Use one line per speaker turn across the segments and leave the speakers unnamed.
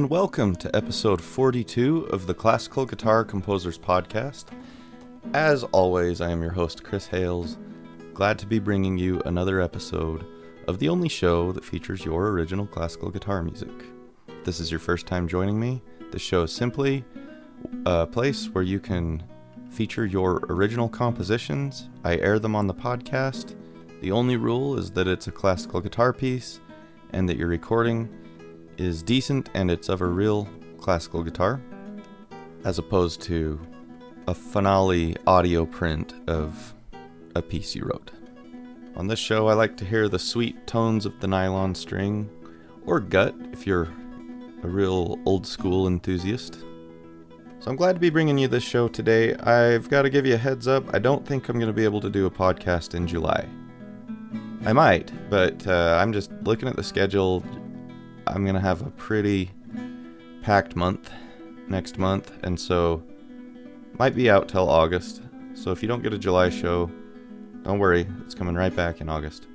and welcome to episode 42 of the Classical Guitar Composers Podcast. As always, I am your host, Chris Hales, glad to be bringing you another episode of the only show that features your original classical guitar music. If this is your first time joining me, this show is simply a place where you can feature your original compositions. I air them on the podcast. The only rule is that it's a classical guitar piece and that your recording is decent and it's of a real classical guitar, as opposed to a finale audio print of a piece you wrote. On this show, I like to hear the sweet tones of the nylon string, or gut if you're a real old school enthusiast. So I'm glad to be bringing you this show today. I've got to give you a heads up, I don't think I'm going to be able to do a podcast in July. I might, but I'm just looking at the schedule. I'm going to have a pretty packed month next month, and so might be out till August. So if you don't get a July show, don't worry, it's coming right back in August.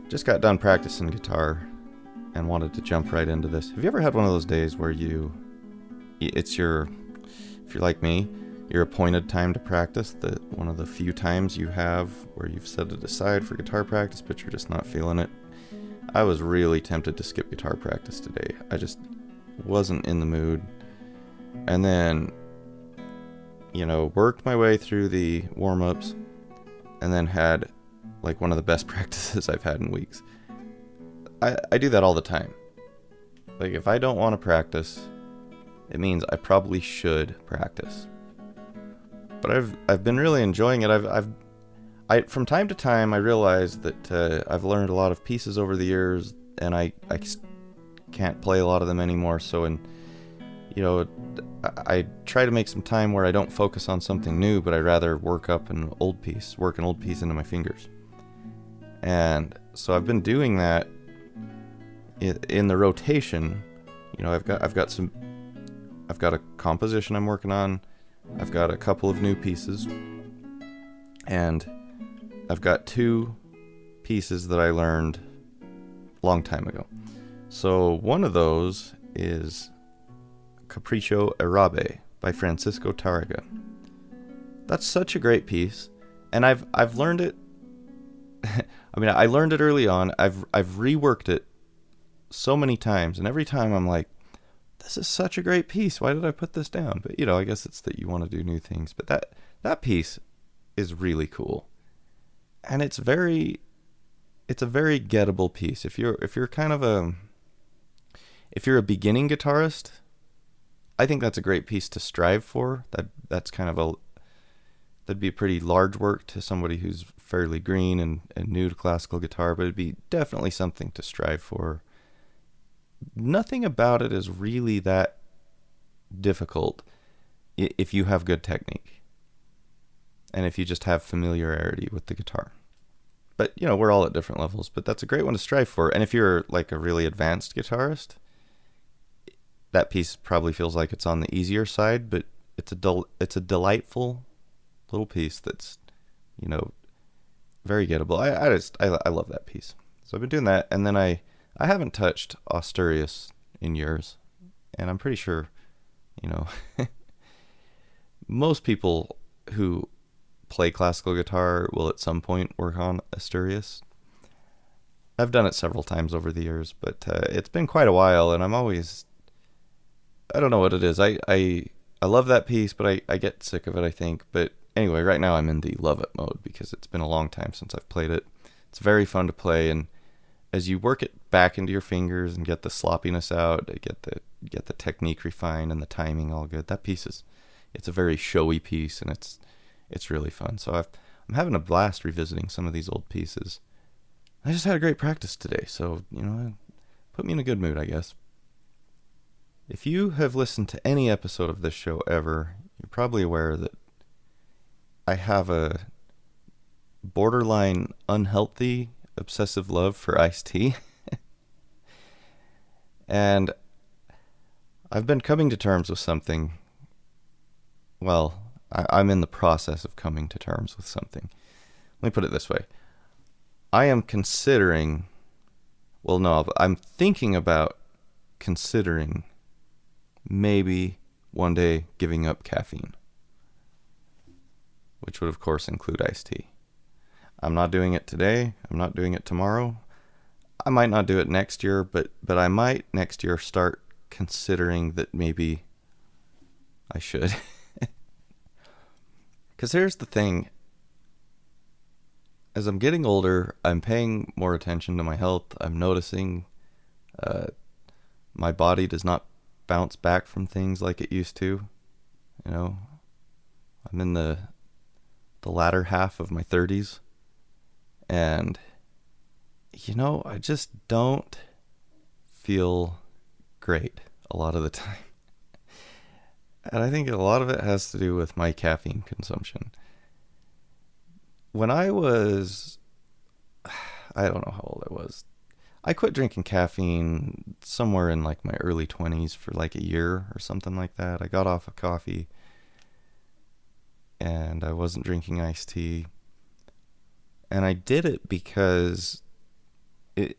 Just got done practicing guitar and wanted to jump right into this. Have you ever had one of those days where if you're like me, your appointed time to practice, one of the few times you have where you've set it aside for guitar practice, but you're just not feeling it? I was really tempted to skip guitar practice today. I just wasn't in the mood. And then, worked my way through the warm-ups and then had like one of the best practices I've had in weeks. I do that all the time. Like, if I don't want to practice, it means I probably should practice. But I've been really enjoying it. I from time to time I realize that I've learned a lot of pieces over the years, and I can't play a lot of them anymore. So I try to make some time where I don't focus on something new, but I rather work an old piece into my fingers. And so I've been doing that in the rotation. I've got a composition I'm working on. I've got a couple of new pieces, and I've got two pieces that I learned a long time ago. So one of those is Capriccio Arabe by Francisco Tárrega. That's such a great piece, and I've learned it. I learned it early on. I've reworked it so many times, and every time I'm like, this is such a great piece. Why did I put this down? But I guess it's that you want to do new things. But that piece is really cool, and it's a very gettable piece. If you're a beginning guitarist, I think that's a great piece to strive for. That'd be a pretty large work to somebody who's fairly green and new to classical guitar, but it'd be definitely something to strive for. Nothing about it is really that difficult if you have good technique and if you just have familiarity with the guitar. But we're all at different levels, but that's a great one to strive for. And if you're like a really advanced guitarist, that piece probably feels like it's on the easier side, but it's a delightful little piece that's very gettable. I love that piece. So I've been doing that, and then I haven't touched Asturias in years, and I'm pretty sure, most people who play classical guitar will at some point work on Asturias. I've done it several times over the years, but it's been quite a while, and I don't know what it is. I love that piece, but I get sick of it, I think. But anyway, right now I'm in the love it mode because it's been a long time since I've played it. It's very fun to play, and as you work it back into your fingers and get the sloppiness out, get the technique refined and the timing all good, that piece it's a very showy piece, and it's really fun. So I'm having a blast revisiting some of these old pieces. I just had a great practice today, so put me in a good mood, I guess. If you have listened to any episode of this show ever, you're probably aware that I have a borderline unhealthy obsessive love for iced tea. And I've been coming to terms with something. Well, I'm in the process of coming to terms with something. Let me put it this way. I'm thinking about considering maybe one day giving up caffeine, which would of course include iced tea. I'm not doing it today. I'm not doing it tomorrow. I might not do it next year, but I might next year start considering that maybe I should. Because here's the thing. As I'm getting older, I'm paying more attention to my health. I'm noticing my body does not bounce back from things like it used to. You know, I'm in the latter half of my 30s. And, you know, I just don't feel great a lot of the time. And I think a lot of it has to do with my caffeine consumption. When I was, I don't know how old I was. I quit drinking caffeine somewhere in like my early 20s for like a year or something like that. I got off of coffee and I wasn't drinking iced tea. And I did it because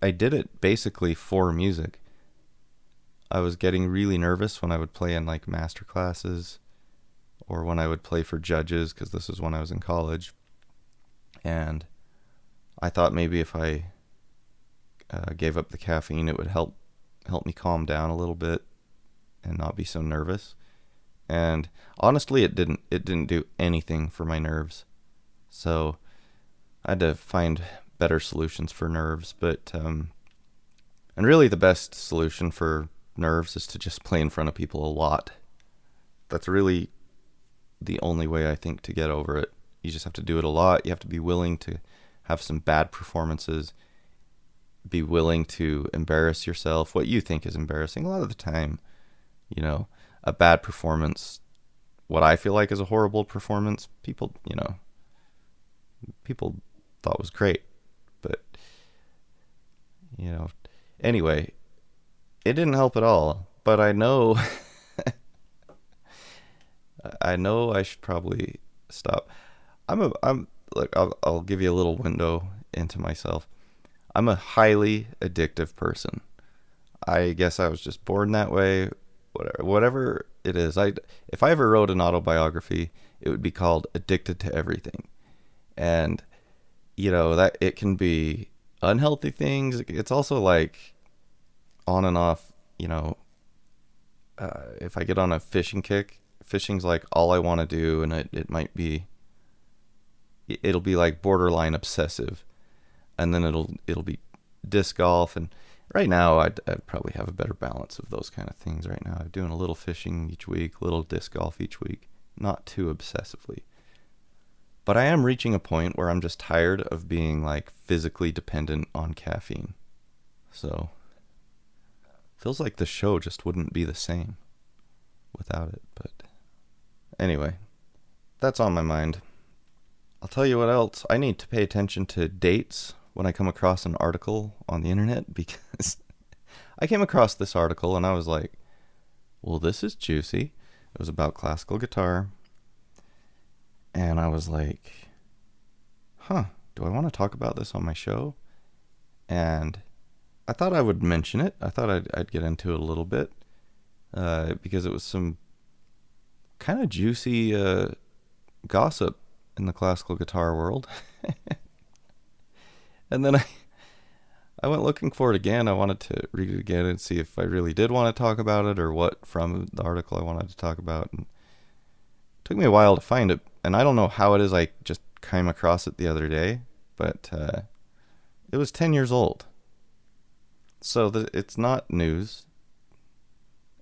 I did it basically for music. I was getting really nervous when I would play in like master classes or when I would play for judges, because this was when I was in college. And I thought maybe if I gave up the caffeine, it would help me calm down a little bit and not be so nervous. And honestly, it didn't do anything for my nerves. So I had to find better solutions for nerves. But and really the best solution for nerves is to just play in front of people a lot. That's really the only way I think to get over it. You just have to do it a lot. You have to be willing to have some bad performances, be willing to embarrass yourself, what you think is embarrassing. A lot of the time, you know, a bad performance, what I feel like is a horrible performance, people thought was great. But, you know, anyway, it didn't help at all. But I know, I should probably stop. Look, I'll give you a little window into myself. I'm a highly addictive person. I guess I was just born that way. Whatever it is. If I ever wrote an autobiography, it would be called Addicted to Everything. And, you know, that it can be unhealthy things. It's also like on and off, you know, if I get on a fishing kick, fishing's like all I want to do, and it'll be like borderline obsessive. And then it'll be disc golf, and right now I'd probably have a better balance of those kind of things right now. I'm doing a little fishing each week, a little disc golf each week, not too obsessively. But I am reaching a point where I'm just tired of being like physically dependent on caffeine. So feels like the show just wouldn't be the same without it. But anyway, that's on my mind. I'll tell you what else. I need to pay attention to dates when I come across an article on the internet, because I came across this article and I was like, well, this is juicy. It was about classical guitar. And I was like, do I want to talk about this on my show? And I thought I would mention it. I thought I'd get into it a little bit, because it was some kind of juicy gossip in the classical guitar world. And then I went looking for it again. I wanted to read it again and see if I really did want to talk about it, or what from the article I wanted to talk about. And it took me a while to find it, and I don't know how it is I just came across it the other day, but it was 10 years old. So it's not news.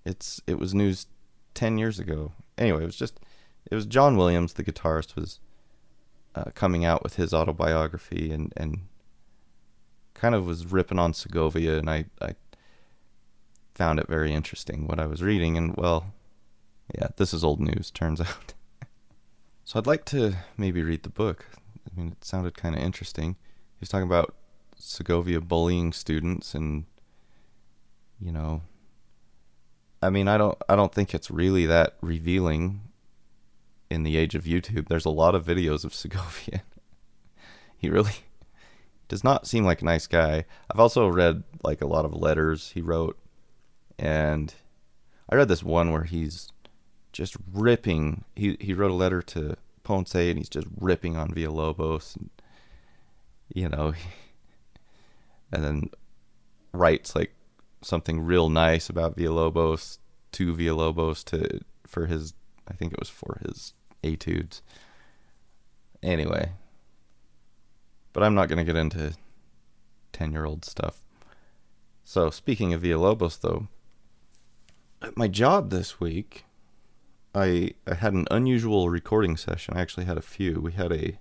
It was news 10 years ago. Anyway, it was John Williams, the guitarist, was coming out with his autobiography, and kind of was ripping on Segovia, and I found it very interesting what I was reading, and well, yeah, this is old news, turns out. So I'd like to maybe read the book. I mean, it sounded kind of interesting. He was talking about Segovia bullying students, and, you know, I mean, I don't think it's really that revealing in the age of YouTube. There's a lot of videos of Segovia. He really does not seem like a nice guy. I've also read like a lot of letters he wrote, and I read this one where he's just ripping. He wrote a letter to Ponce, and he's just ripping on Villalobos, and, you know, and then writes like something real nice about Villalobos to Villalobos for his, I think it was for his etudes. Anyway, but I'm not going to get into 10-year-old stuff. So speaking of Villalobos, though, at my job this week, I had an unusual recording session. I actually had a few. We had a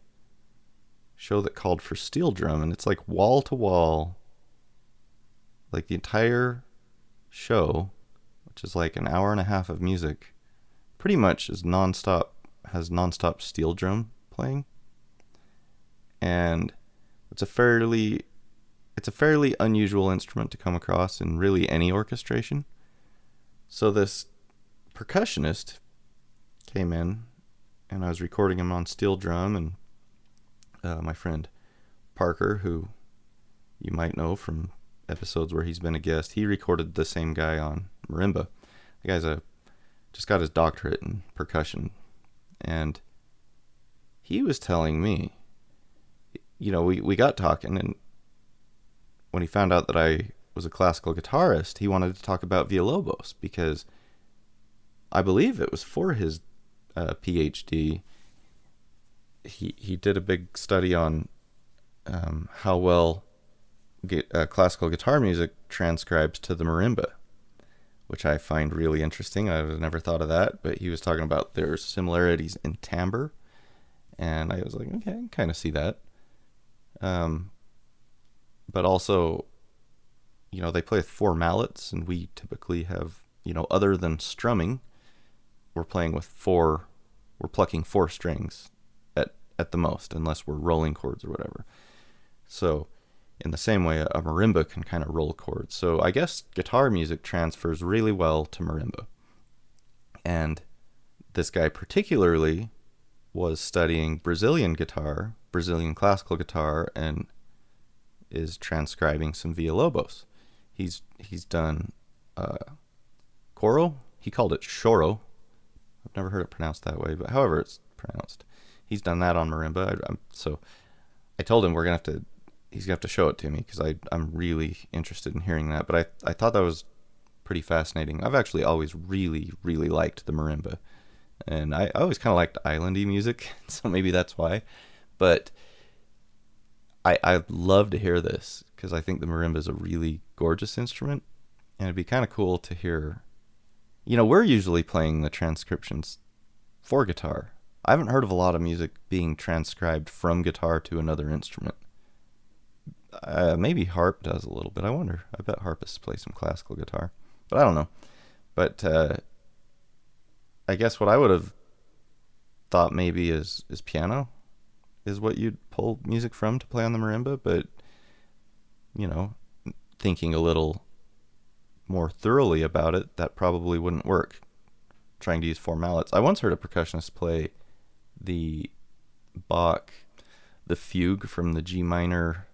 show that called for steel drum, and it's like wall to wall, like the entire show, which is like an hour and a half of music, pretty much has nonstop steel drum playing. And it's a fairly unusual instrument to come across in really any orchestration. So this percussionist came in, and I was recording him on steel drum, and my friend Parker, who you might know from episodes where he's been a guest, he recorded the same guy on marimba. The guy's just got his doctorate in percussion, and he was telling me, we got talking, and when he found out that I was a classical guitarist, he wanted to talk about Villalobos, because I believe it was for his PhD. He did a big study on how well classical guitar music transcribes to the marimba, which I find really interesting. I've never thought of that, but he was talking about their similarities in timbre, and I was like, okay, I can kind of see that. But also, they play with 4 mallets, and we typically have, other than strumming, we're plucking 4 strings at the most, unless we're rolling chords or whatever. So in the same way, a marimba can kind of roll chords. So I guess guitar music transfers really well to marimba. And this guy particularly was studying Brazilian classical guitar, and is transcribing some Villalobos. He's done coro. He called it choro. I've never heard it pronounced that way, but however it's pronounced. He's done that on marimba. So I told him he's gonna have to show it to me, because I'm really interested in hearing that. But I thought that was pretty fascinating. I've actually always really, really liked the marimba, and I always kind of liked islandy music, so maybe that's why. But I'd love to hear this, because I think the marimba is a really gorgeous instrument, and it'd be kind of cool to hear. We're usually playing the transcriptions for guitar. I haven't heard of a lot of music being transcribed from guitar to another instrument. Maybe harp does a little bit. I wonder. I bet harpists play some classical guitar, but I don't know. But I guess what I would have thought maybe is piano is what you'd pull music from to play on the marimba, but thinking a little more thoroughly about it, that probably wouldn't work, trying to use 4 mallets. I once heard a percussionist play the Bach, the fugue from the G minor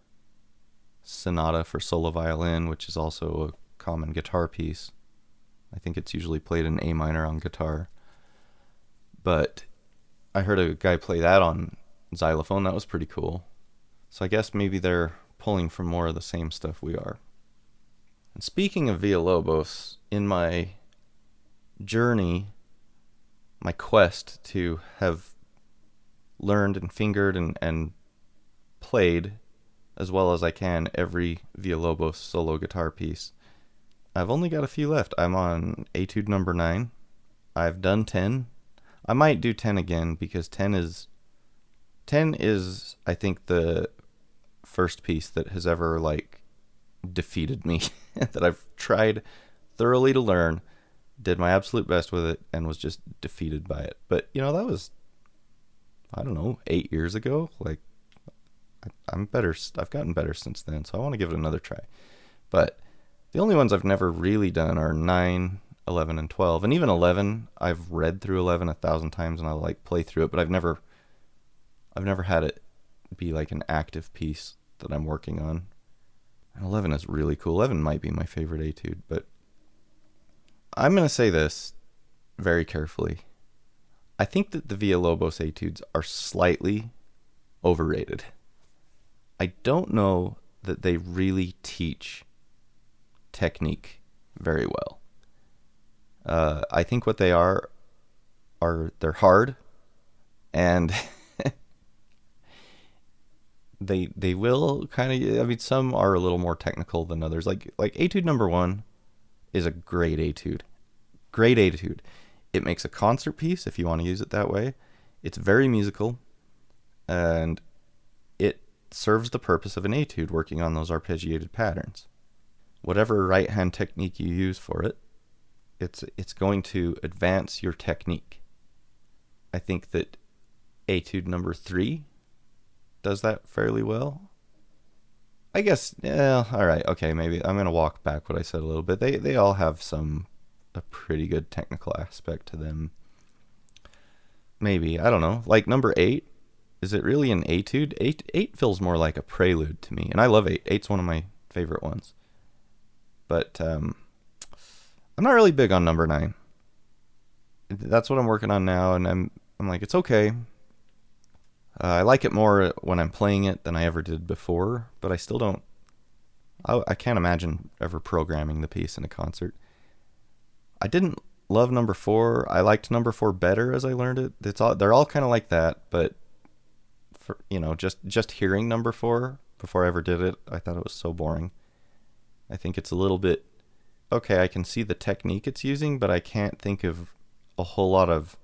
sonata for solo violin, which is also a common guitar piece. I think it's usually played in A minor on guitar, but I heard a guy play that on xylophone. That was pretty cool. So I guess maybe they're pulling from more of the same stuff we are. And speaking of Villalobos, in my journey, my quest to have learned and fingered and played as well as I can every Villalobos solo guitar piece, I've only got a few left. I'm on etude number 9. I've done 10. I might do 10 again, because 10 is I think the first piece that has ever defeated me that I've tried thoroughly to learn, did my absolute best with it, and was just defeated by it. But that was, I don't know, 8 years ago. I'm better. I've gotten better since then, so I want to give it another try. But the only ones I've never really done are 9, 11, and 12. And even 11, I've read through 11 1,000 times, and I'll play through it, but I've never had it be an active piece that I'm working on. And 11 is really cool. 11 might be my favorite etude, but I'm going to say this very carefully. I think that the Villalobos etudes are slightly overrated. I don't know that they really teach technique very well. I think what they are they're hard, and they will kind of, I mean, some are a little more technical than others. Like etude number 1 is a great etude. Great etude. It makes a concert piece, if you want to use it that way. It's very musical, and it serves the purpose of an etude, working on those arpeggiated patterns. Whatever right hand technique you use for it, it's going to advance your technique. I think that etude number 3 does that fairly well. I guess, yeah, all right, okay, maybe I'm going to walk back what I said a little bit. They all have a pretty good technical aspect to them. Maybe, I don't know. Like number 8, is it really an etude? 8 feels more like a prelude to me, and I love 8. 8's one of my favorite ones. But I'm not really big on number 9. That's what I'm working on now, and I'm like, it's okay. I like it more when I'm playing it than I ever did before, but I still don't. I can't imagine ever programming the piece in a concert. I didn't love number 4. I liked number 4 better as I learned it. They're all kind of like that, but for, just hearing number 4 before I ever did it, I thought it was so boring. I think it's a little bit okay. I can see the technique it's using, but I can't think of a whole lot of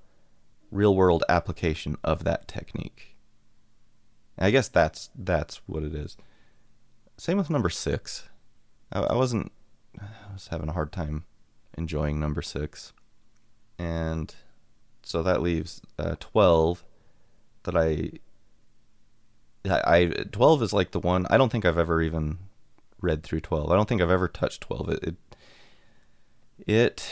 real world application of that technique. I guess that's what it is. Same with number 6. I was having a hard time enjoying number 6, and so that leaves 12 that I 12 is like the one. I don't think I've ever even read through 12. I don't think I've ever touched 12. It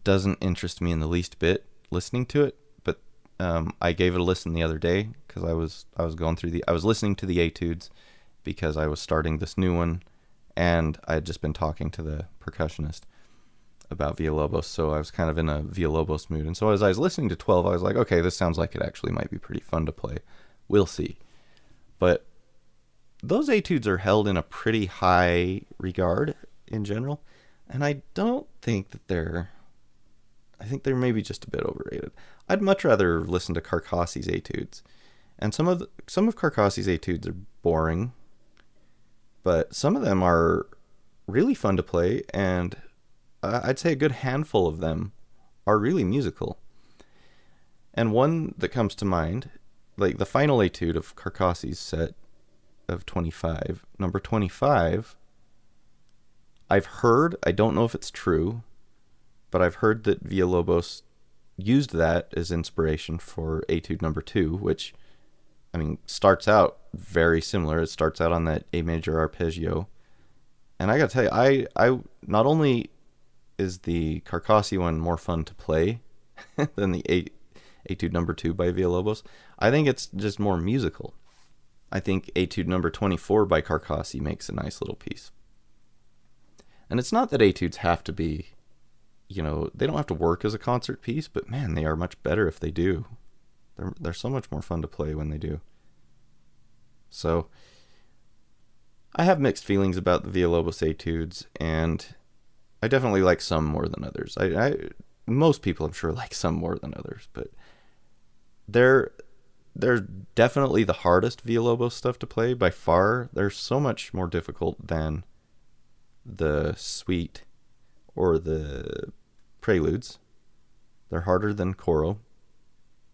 doesn't interest me in the least bit listening to it, but I gave it a listen the other day because I was listening to the etudes because I was starting this new one, and I had just been talking to the percussionist about Villalobos, so I was kind of in a Villalobos mood. And so as I was listening to 12, I was like, okay, this sounds like it actually might be pretty fun to play. We'll see. But those etudes are held in a pretty high regard in general, and I don't think that I think they're maybe just a bit overrated. I'd much rather listen to Carcassi's etudes. And some of Carcassi's etudes are boring, but some of them are really fun to play, and I'd say a good handful of them are really musical. And one that comes to mind, like the final etude of Carcassi's set of 25, number 25, I've heard, I don't know if it's true, but I've heard that Villalobos used that as inspiration for etude number 2, which, I mean, starts out very similar. It starts out on that A major arpeggio. And I gotta tell you, I not only is the Carcassi one more fun to play than the etude number 2 by Villalobos, I think it's just more musical. I think etude number 24 by Carcassi makes a nice little piece. And it's not that etudes have to be, they don't have to work as a concert piece, but man, they are much better if they do. They're so much more fun to play when they do. So I have mixed feelings about the Villalobos etudes, and I definitely like some more than others. Most people, I'm sure, like some more than others, but they're definitely the hardest Villalobos stuff to play by far. They're so much more difficult than the suite or the preludes. They're harder than Coro,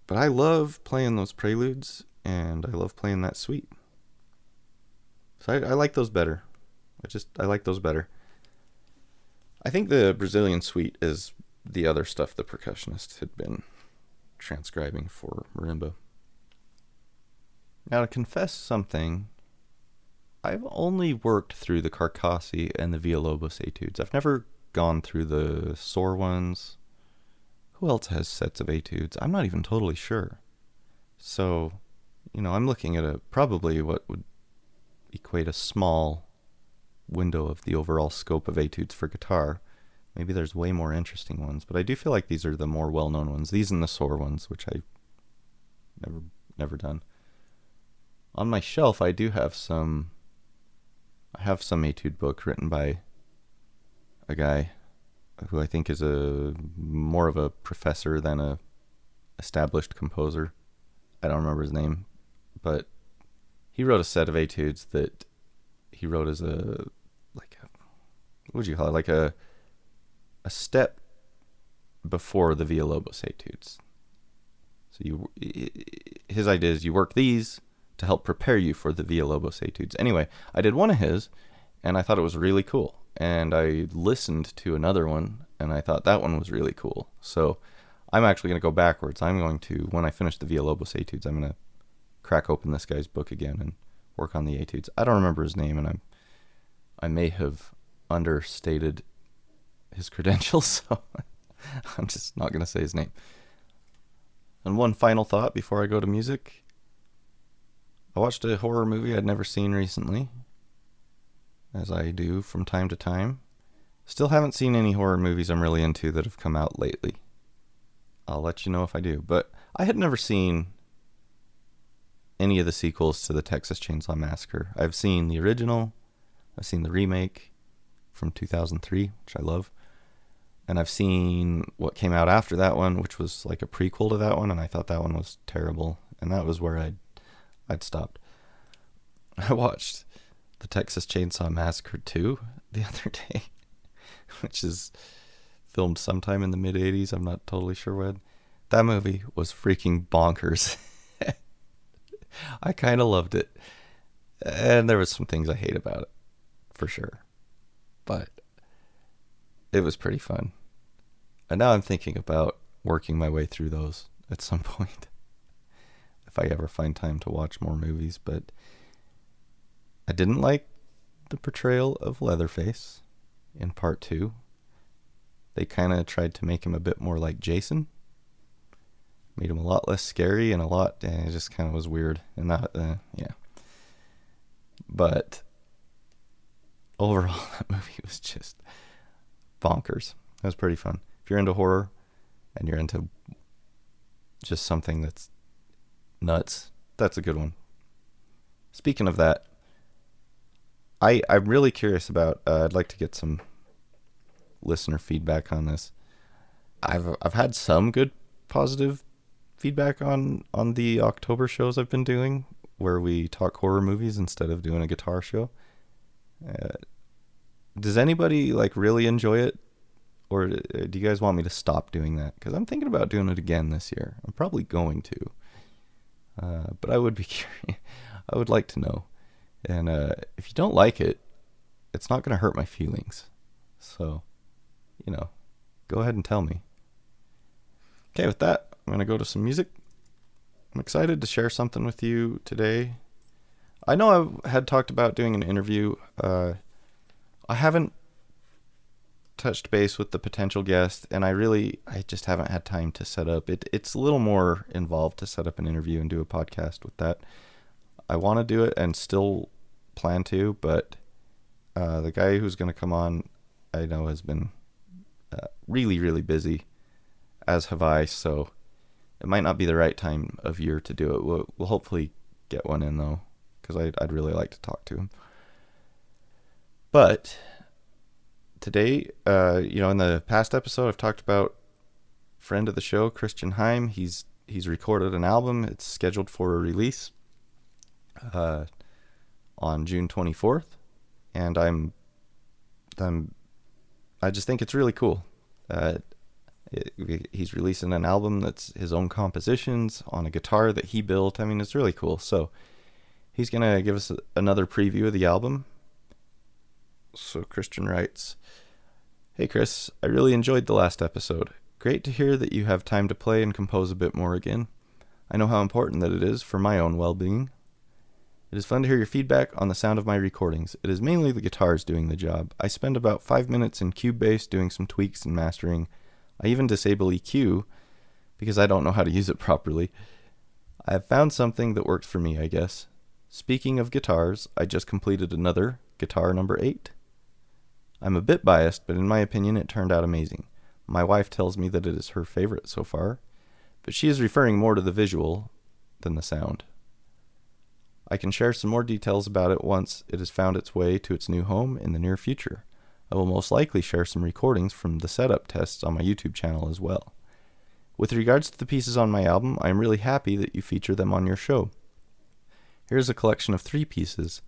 but I love playing those preludes, and I love playing that suite. So I like those better. I like those better. I think the Brazilian suite is the other stuff the percussionist had been transcribing for marimba. Now, to confess something, I've only worked through the Carcassi and the Villalobos etudes. I've never gone through the Soar ones. Who else has sets of etudes? I'm not even totally sure. So, I'm looking at probably what would equate a small window of the overall scope of etudes for guitar. Maybe there's way more interesting ones, but I do feel like these are the more well-known ones. These and the Soar ones, which I never done. On my shelf, I do have some. I have some etude book written by a guy who I think is more of a professor than a established composer. I don't remember his name, but he wrote a set of etudes that he wrote as what would you call it? Like a step before the Villalobos etudes. So his idea is you work these to help prepare you for the Villalobos etudes. Anyway, I did one of his, and I thought it was really cool. And I listened to another one, and I thought that one was really cool. So I'm actually going to go backwards. I'm going to, when I finish the Villalobos etudes, I'm going to crack open this guy's book again and work on the etudes. I don't remember his name, and I may have understated his credentials, so I'm just not going to say his name. And one final thought before I go to music. I watched a horror movie I'd never seen recently, as I do from time to time. Still haven't seen any horror movies I'm really into that have come out lately. I'll let you know if I do. But I had never seen any of the sequels to the Texas Chainsaw Massacre. I've seen the original, I've seen the remake from 2003, which I love, and I've seen what came out after that one, which was like a prequel to that one, and I thought that one was terrible, and that was where I'd stopped. I watched the Texas Chainsaw Massacre 2 the other day, which is filmed sometime in the mid-'80s. I'm not totally sure when. That movie was freaking bonkers. I kind of loved it. And there was some things I hate about it, for sure. But it was pretty fun. And now I'm thinking about working my way through those at some point, if I ever find time to watch more movies. But I didn't like the portrayal of Leatherface in part 2. They kind of tried to make him a bit more like Jason. Made him a lot less scary and it just kind of was weird. And that, yeah. But overall, that movie was just bonkers. It was pretty fun. If you're into horror and you're into just something that's nuts, that's a good one. Speaking of that, I'm really curious about, I'd like to get some listener feedback on this. I've had some good positive feedback on the October shows I've been doing, where we talk horror movies instead of doing a guitar show. Does anybody really enjoy it, or do you guys want me to stop doing that? Because I'm thinking about doing it again this year. I'm probably going to, but I would be curious. I would like to know. And if you don't like it, it's not going to hurt my feelings. So, go ahead and tell me. Okay, with that, I'm going to go to some music. I'm excited to share something with you today. I know I had talked about doing an interview. I haven't touched base with the potential guest, and I just haven't had time to set up. It's a little more involved to set up an interview and do a podcast with that. I want to do it and still plan to, but the guy who's going to come on, I know, has been really, really busy, as have I, so it might not be the right time of year to do it. We'll hopefully get one in, though, because I'd really like to talk to him. But today, in the past episode, I've talked about friend of the show, Kristian Heim. He's recorded an album. It's scheduled for a release on June 24th, and I just think it's really cool. He's releasing an album that's his own compositions on a guitar that he built. I mean, it's really cool. So he's going to give us another preview of the album. So Kristian writes, "Hey Chris, I really enjoyed the last episode. Great to hear that you have time to play and compose a bit more again. I know how important that it is for my own well-being. It is fun to hear your feedback on the sound of my recordings. It is mainly the guitars doing the job. I spend about 5 minutes in Cubase doing some tweaks and mastering. I even disable EQ because I don't know how to use it properly. I have found something that works for me, I guess. Speaking of guitars, I just completed another guitar number 8. I'm a bit biased, but in my opinion it turned out amazing. My wife tells me that it is her favorite so far, but she is referring more to the visual than the sound. I can share some more details about it once it has found its way to its new home in the near future. I will most likely share some recordings from the setup tests on my YouTube channel as well. With regards to the pieces on my album, I am really happy that you feature them on your show. Here's a collection of 3 pieces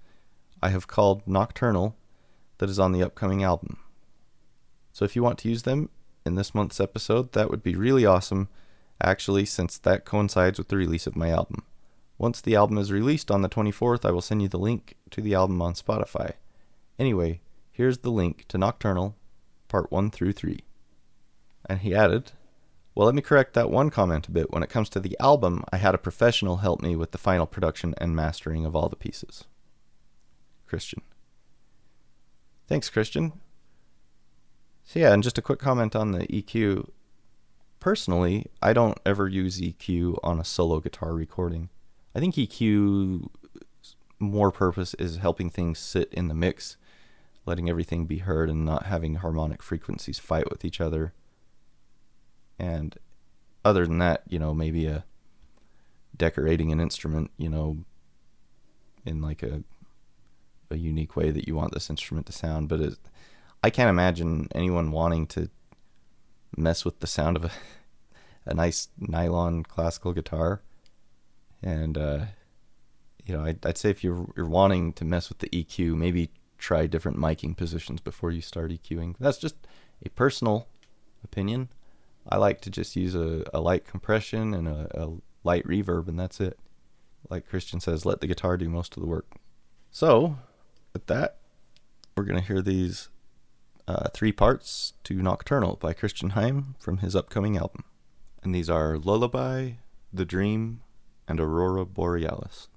I have called Nocturnal that is on the upcoming album. So if you want to use them in this month's episode, that would be really awesome, actually, since that coincides with the release of my album. Once the album is released on the 24th, I will send you the link to the album on Spotify. Anyway, here's the link to Nocturnal, part 1 through 3. And he added, well, let me correct that one comment a bit. When it comes to the album, I had a professional help me with the final production and mastering of all the pieces. Kristian. Thanks, Kristian. So yeah, and just a quick comment on the EQ. Personally, I don't ever use EQ on a solo guitar recording. I think EQ's more purpose is helping things sit in the mix, letting everything be heard and not having harmonic frequencies fight with each other. And other than that, maybe decorating an instrument, in like a unique way that you want this instrument to sound. But I can't imagine anyone wanting to mess with the sound of a nice nylon classical guitar. And, I'd say if you're wanting to mess with the EQ, maybe try different miking positions before you start EQing. That's just a personal opinion. I like to just use a light compression and a light reverb, and that's it. Like Kristian says, let the guitar do most of the work. So, with that, we're going to hear these 3 parts to Nocturnal by Kristian Heim from his upcoming album. And these are Lullaby, The Dream, and Aurora Borealis.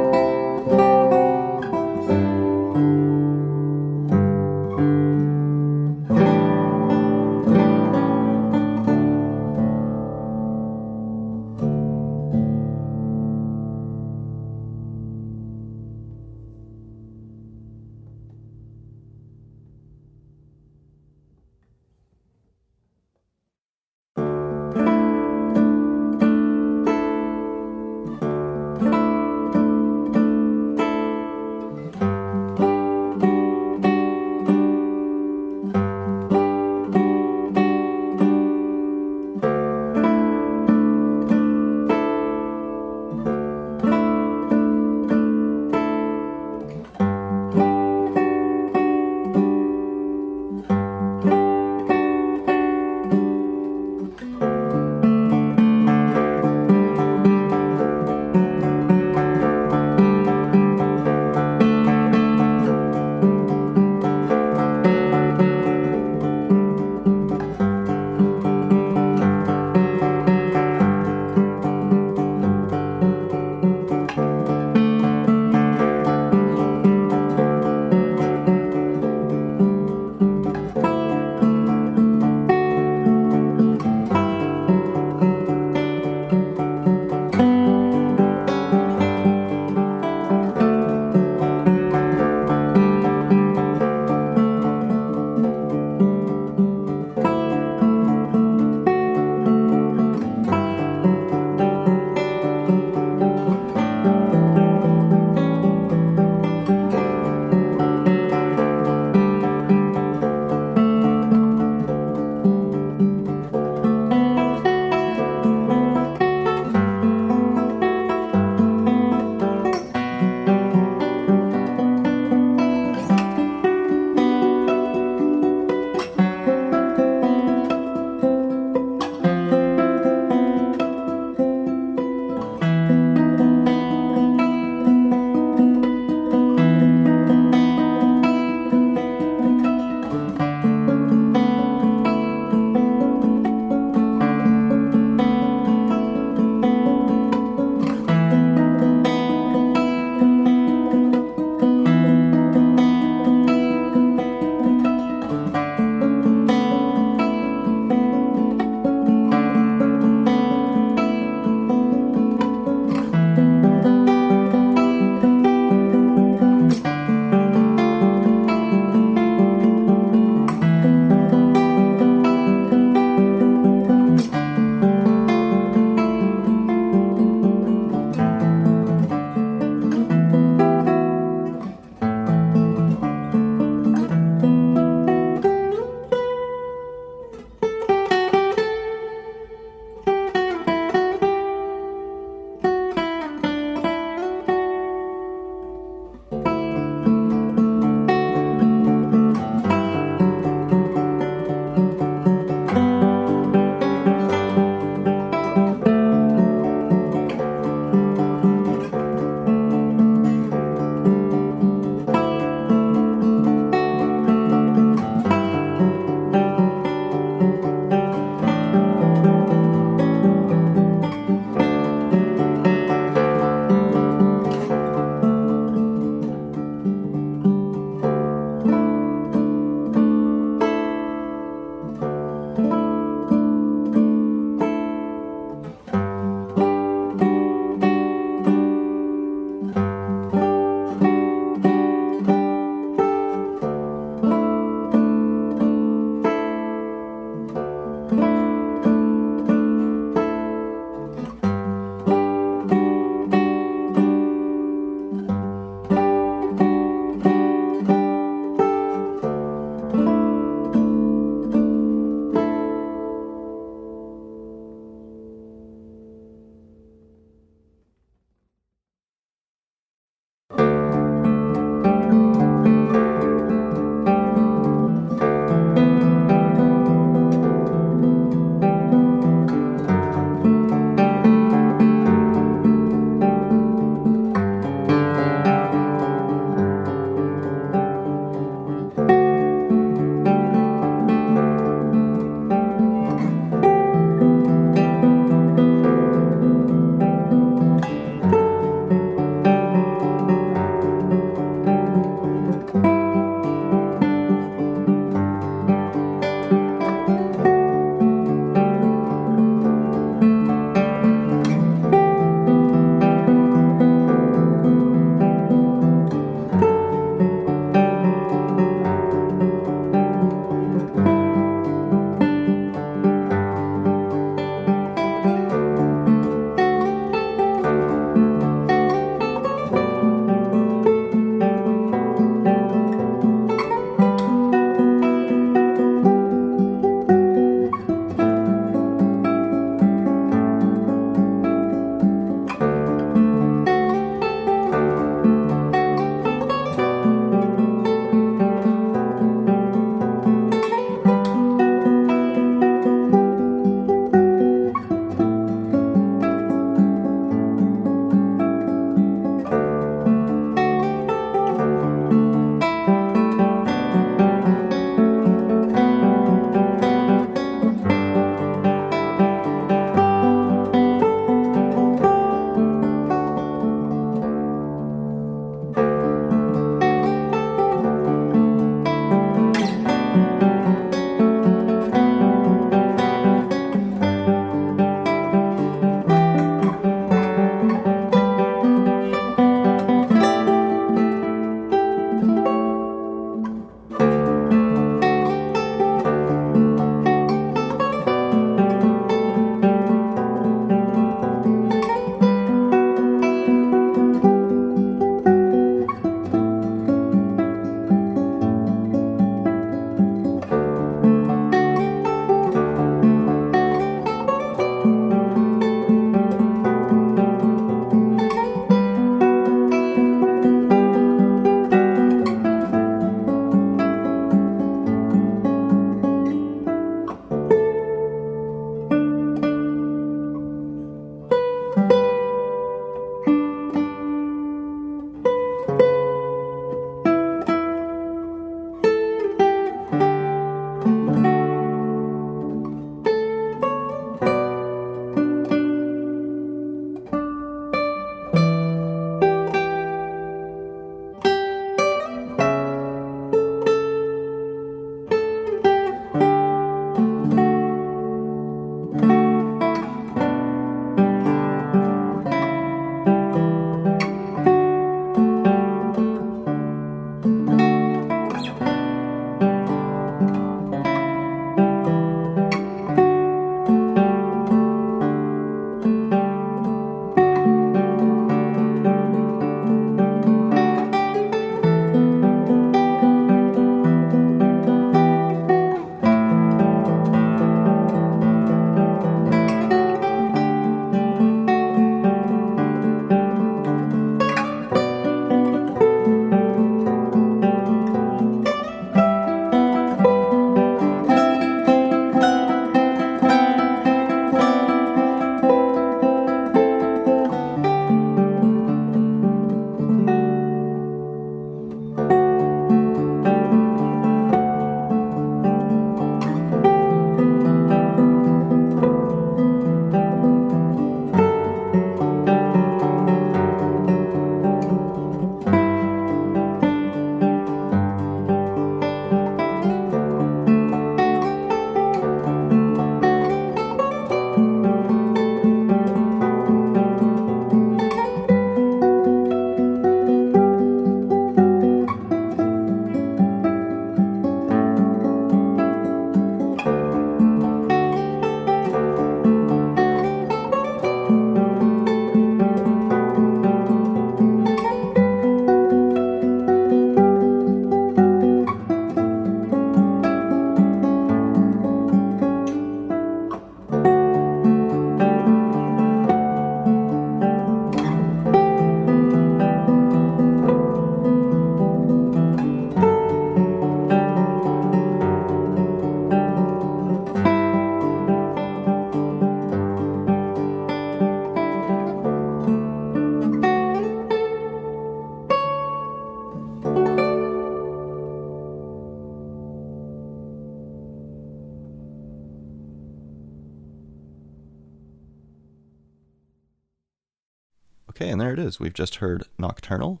Okay, and there it is. We've just heard Nocturnal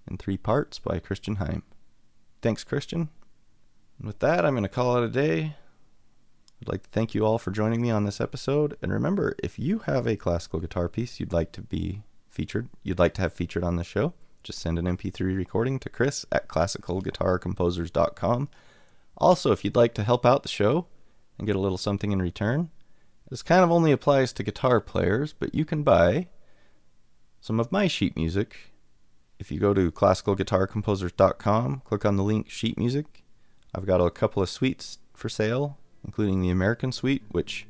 in 3 parts by Kristian Heim. Thanks, Kristian. And with that, I'm going to call it a day. I'd like to thank you all for joining me on this episode. And remember, if you have a classical guitar piece you'd like to have featured on the show, just send an MP3 recording to chris@classicalguitarcomposers.com. Also, if you'd like to help out the show and get a little something in return, this kind of only applies to guitar players, but you can buy some of my sheet music. If you go to classicalguitarcomposers.com, click on the link Sheet Music. I've got a couple of suites for sale, including the American suite, which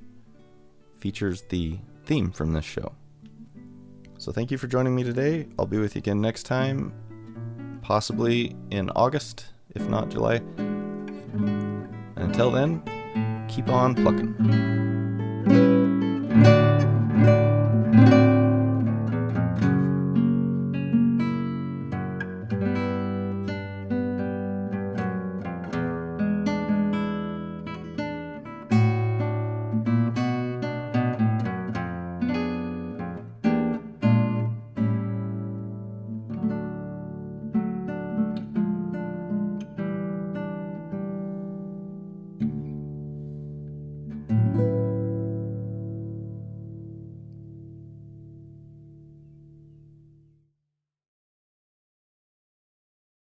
features the theme from this show. So thank you for joining me today. I'll be with you again next time, possibly in August, if not July. And until then, keep on plucking.